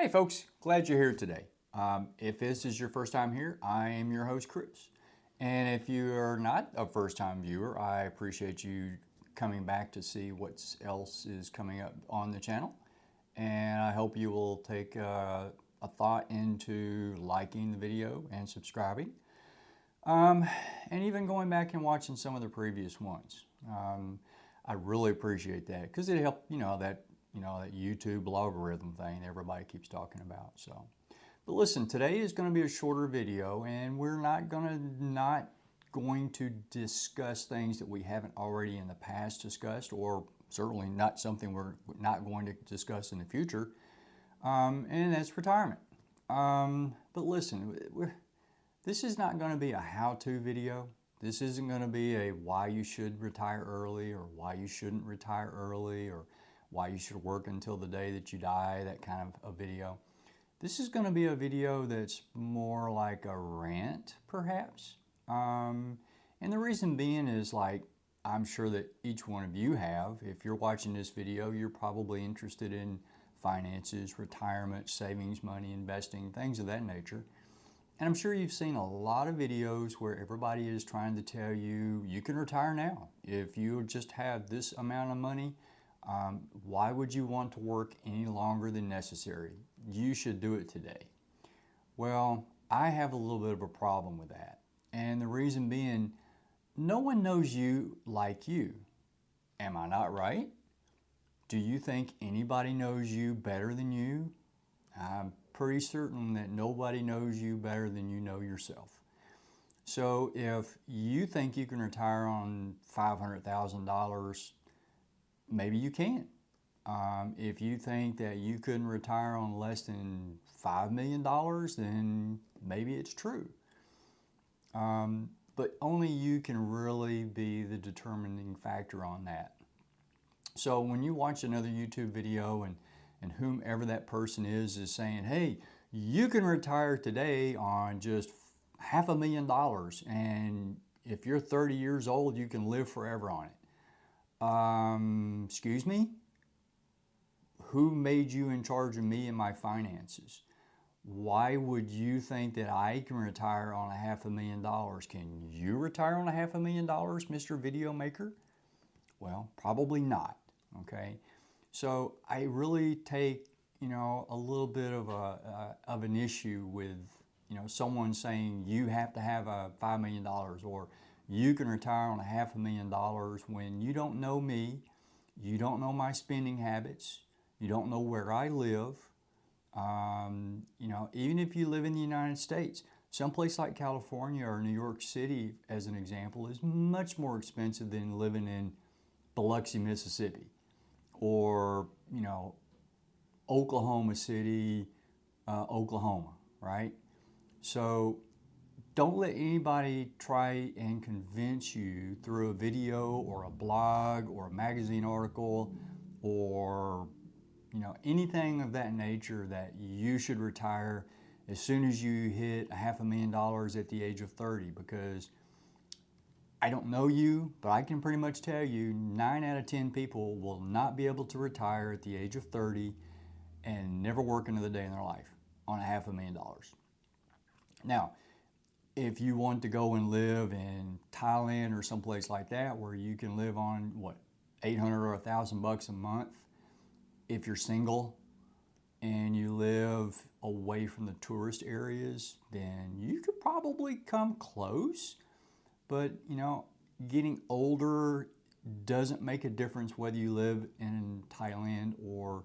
Hey folks, glad you're here today. If this is your first time here, I am your host, Chris. And if you are not a first time viewer, I appreciate you coming back to see what else is coming up on the channel. And I hope you will take a thought into liking the video and subscribing. And even going back and watching some of the previous ones. I really appreciate that because it helped, that YouTube logarithm thing everybody keeps talking about. So, but listen, today is going to be a shorter video, and we're not going to discuss things that we haven't already in the past discussed, or certainly not something we're not going to discuss in the future. And that's retirement. But listen, this is not going to be a how-to video. This isn't going to be a why you should retire early or why you shouldn't retire early or why you should work until the day that you die, that kind of a video. This is going to be a video that's more like a rant, perhaps. And the reason being is, like, I'm sure that each one of you have. If you're watching this video, you're probably interested in finances, retirement, savings, money, investing, things of that nature. And I'm sure you've seen a lot of videos where everybody is trying to tell you, you can retire now. If you just have this amount of money, why would you want to work any longer than necessary? You should do it today. Well, I have a little bit of a problem with that. And the reason being, no one knows you like you. Am I not right? Do you think anybody knows you better than you? I'm pretty certain that nobody knows you better than you know yourself. So if you think you can retire on $500,000, maybe you can. If you think that you couldn't retire on less than $5 million, then maybe it's true. But only you can really be the determining factor on that. So when you watch another YouTube video and whomever that person is saying, hey, you can retire today on just $500,000, and if you're 30 years old, you can live forever on it. Excuse me? Who made you in charge of me and my finances? Why would you think that I can retire on $500,000? Can you retire on $500,000, Mr. Video Maker? Well, probably not, okay? So I really take, a little bit of an issue with, someone saying you have to have a $5 million or you can retire on $500,000 when you don't know me, you don't know my spending habits, you don't know where I live. Even if you live in the United States, someplace like California or New York City, as an example, is much more expensive than living in Biloxi, Mississippi, or, Oklahoma City, Oklahoma, right? So don't let anybody try and convince you through a video or a blog or a magazine article or anything of that nature that you should retire as soon as you hit $500,000 at the age of 30, because I don't know you, but I can pretty much tell you 9 out of 10 people will not be able to retire at the age of 30 and never work another day in their life on $500,000. Now, if you want to go and live in Thailand or someplace like that where you can live on, what, 800 or $1,000 a month, if you're single and you live away from the tourist areas, then you could probably come close. But, getting older doesn't make a difference whether you live in Thailand or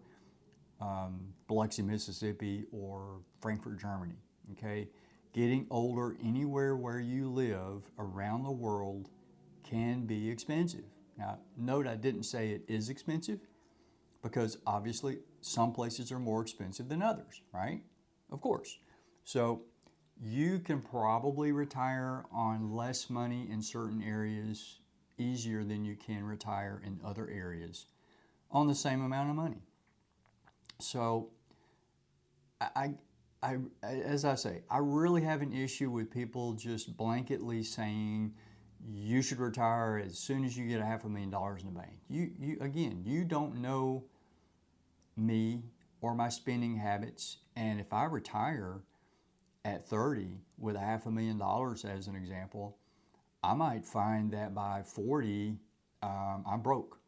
Biloxi, Mississippi, or Frankfurt, Germany, okay? Getting older anywhere where you live around the world can be expensive. Now, note I didn't say it is expensive, because obviously some places are more expensive than others, right? Of course. So you can probably retire on less money in certain areas easier than you can retire in other areas on the same amount of money. So as I say, I really have an issue with people just blanketly saying you should retire as soon as you get $500,000 in the bank. You don't know me, or my spending habits. And if I retire at 30 with $500,000 as an example, I might find that by 40, I'm broke.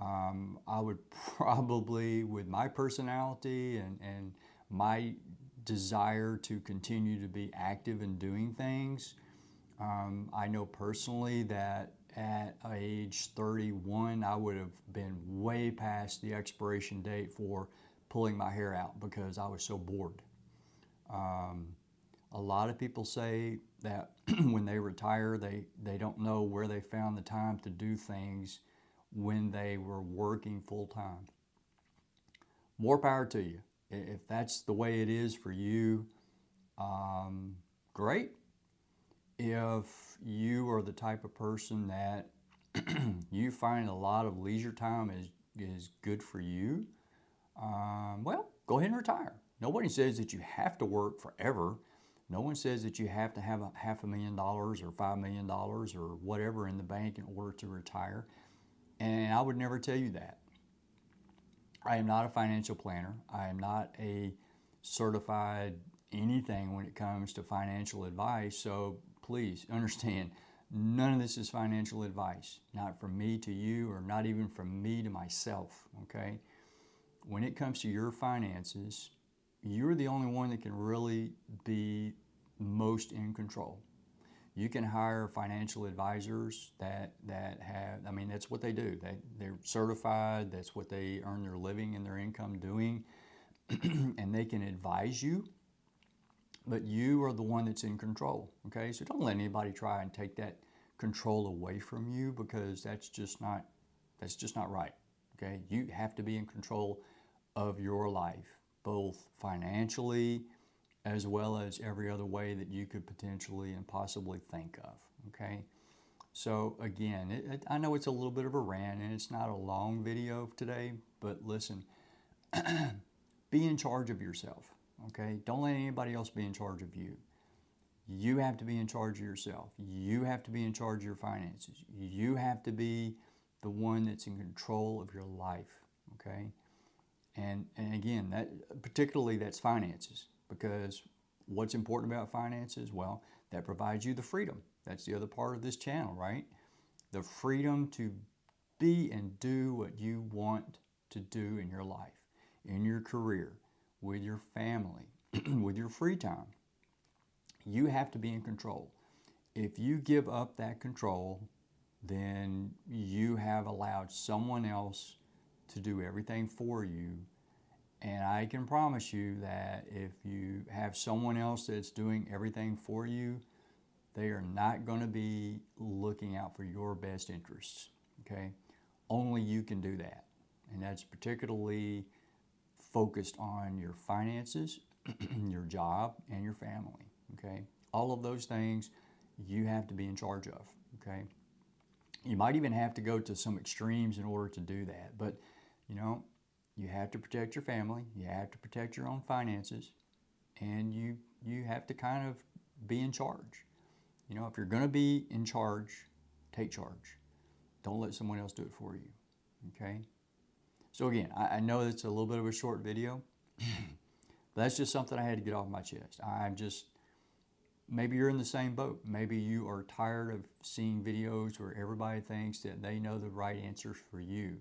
I would probably, with my personality and my desire to continue to be active in doing things, I know personally that at age 31, I would have been way past the expiration date for pulling my hair out because I was so bored. A lot of people say that when they retire, they don't know where they found the time to do things when they were working full time. More power to you. If that's the way it is for you, great. If you are the type of person that you find a lot of leisure time is good for you, well, go ahead and retire. Nobody says that you have to work forever. No one says that you have to have $500,000 or $5 million or whatever in the bank in order to retire. And I would never tell you that. I am not a financial planner. I am not a certified anything when it comes to financial advice. So please understand, none of this is financial advice. Not from me to you, or not even from me to myself, okay? When it comes to your finances, you're the only one that can really be most in control. You can hire financial advisors that have, I mean, that's what they do. They're certified, that's what they earn their living and their income doing, and they can advise you, but you are the one that's in control, okay? So don't let anybody try and take that control away from you, because that's just not right, okay? You have to be in control of your life, both financially as well as every other way that you could potentially and possibly think of, okay? So again, I know it's a little bit of a rant and it's not a long video today, but listen, be in charge of yourself, okay? Don't let anybody else be in charge of you. You have to be in charge of yourself. You have to be in charge of your finances. You have to be the one that's in control of your life, okay? And again, particularly that's finances, because what's important about finances? Well, that provides you the freedom. That's the other part of this channel, right? The freedom to be and do what you want to do in your life, in your career, with your family, with your free time. You have to be in control. If you give up that control, then you have allowed someone else to do everything for you. And I can promise you that if you have someone else that's doing everything for you, they are not going to be looking out for your best interests, okay? Only you can do that. And that's particularly focused on your finances, your job, and your family, okay? All of those things you have to be in charge of, okay? You might even have to go to some extremes in order to do that, but you know, you have to protect your family, you have to protect your own finances, and you have to kind of be in charge. You know, if you're going to be in charge, take charge. Don't let someone else do it for you, okay? So again, I know it's a little bit of a short video, but that's just something I had to get off my chest. Maybe you're in the same boat. Maybe you are tired of seeing videos where everybody thinks that they know the right answers for you.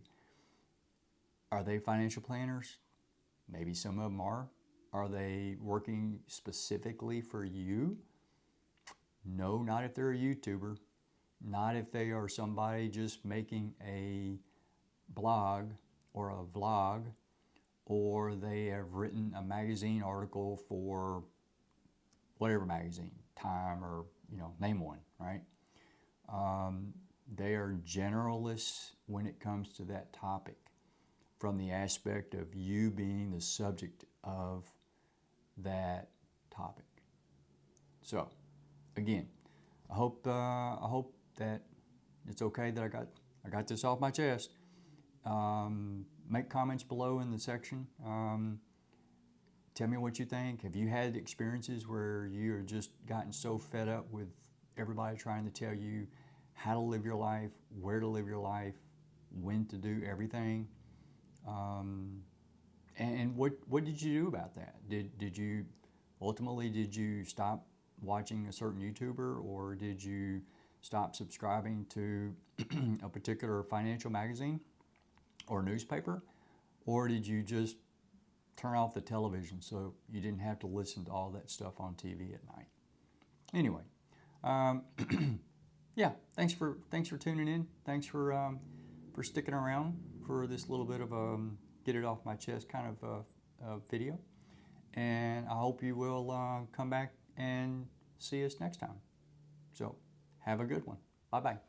Are they financial planners? Maybe some of them are. Are they working specifically for you? No, not if they're a YouTuber. Not if they are somebody just making a blog or a vlog, or they have written a magazine article for whatever magazine, Time, or name one, right? They are generalists when it comes to that topic, from the aspect of you being the subject of that topic. So, again, I hope that it's okay that I got this off my chest. Make comments below in the section. Tell me what you think. Have you had experiences where you're just gotten so fed up with everybody trying to tell you how to live your life, where to live your life, when to do everything? And what did you do about that? Did you ultimately did you stop watching a certain YouTuber, or did you stop subscribing to a particular financial magazine or newspaper, or did you just turn off the television so you didn't have to listen to all that stuff on TV at night? Anyway, yeah, thanks for tuning in. Thanks for sticking around for this little bit of a get it off my chest kind of video. And I hope you will come back and see us next time. So have a good one. Bye-bye.